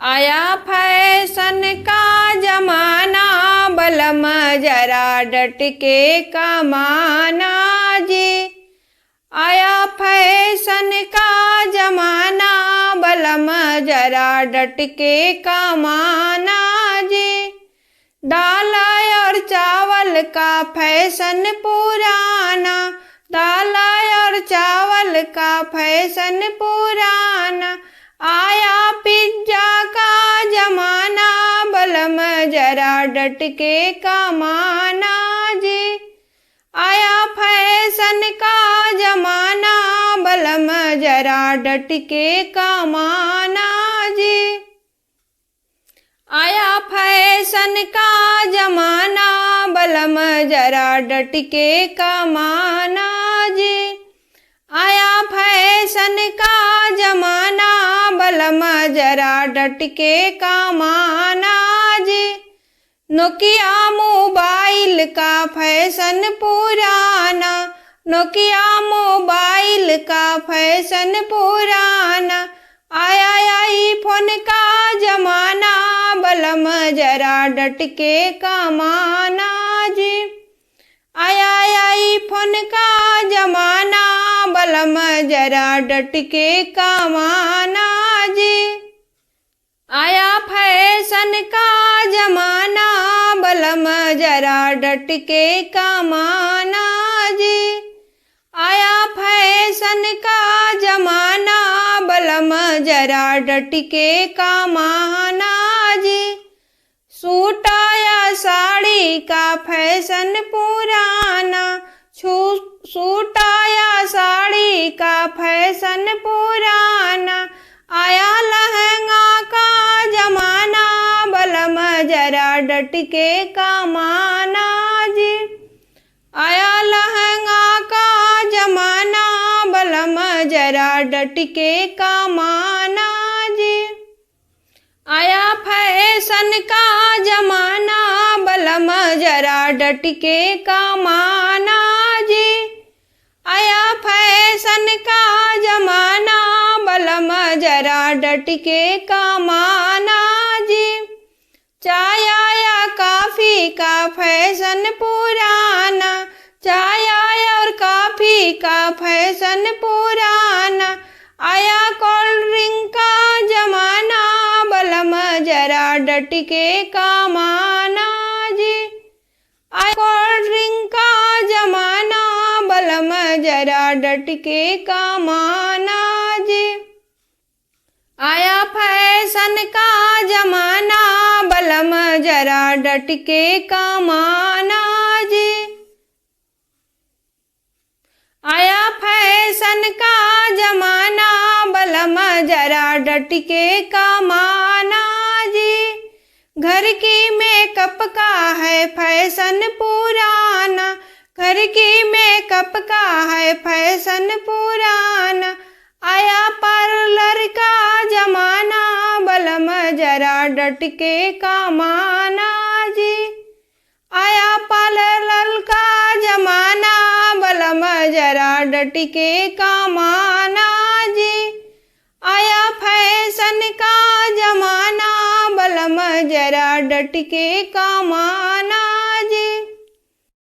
आया फैशन का जमाना, बलम जरा डट के कमाना जी। आया फैशन का जमाना, बलम जरा डट के कमाना जी। दाल और चावल का फैशन पुराना, दाल और चावल का फैशन पुराना। आया पिज्जा का जमाना, बलम जरा डट के कमाना जी। आया फैशन का जमाना, बलम जरा डट के कमाना जी। आया फैशन का जमाना, बलम जरा डट के कमाना जी। आया फैशन का जमाना, बलम जरा डट के कमाना जी। नोकिया मोबाइल का फैशन पुराना, नोकिया मोबाइल का फैशन पुराना। आया आईफोन का जमाना, बलम जरा डट के कमाना जी। आया आईफोन का जमाना, बलम जरा डट के कमाना जी। आया फैशन का जमाना, बलम जरा डट के कमाना जी। आया फैशन का जमाना, बलम जरा डट के कमाना जी। सूट या साड़ी का फैशन पुराना, सूट या साड़ी का फैशन पुराना। आया लहंगा का जमाना, बलम जरा डट के कमाना जी। आया लहंगा का जमाना, बलम जरा डट के कमाना जी। आया फैशन का जमाना, बलम जरा डट के कमाना जी। आया फैशन का जमाना, बलम जरा डट के कमाना जी। चाय या कॉफी का फैशन पुराना, चाय और कॉफी का फैशन पुराना। आया कोल्ड ड्रिंक का जमाना, बलम जरा डट के कमाना जी। आया कोल्ड ड्रिंक का जमाना, बलम जरा डट के कमाना जी। आया फैशन का जमाना, बलम जरा डट के कमाना जी। आया फैशन का जमाना, बलम जरा डट के कमाना जी। घर की मेकअप का है फैशन पुराना, घर की मेकअप का है फैशन पुराना। आया पार्लर का जमाना, बलम जरा डट के कमाना जी। आया पार्लर का जमाना, बलम जरा डट के कमाना जी। आया फैशन का जमाना, बलम जरा डट के कमाना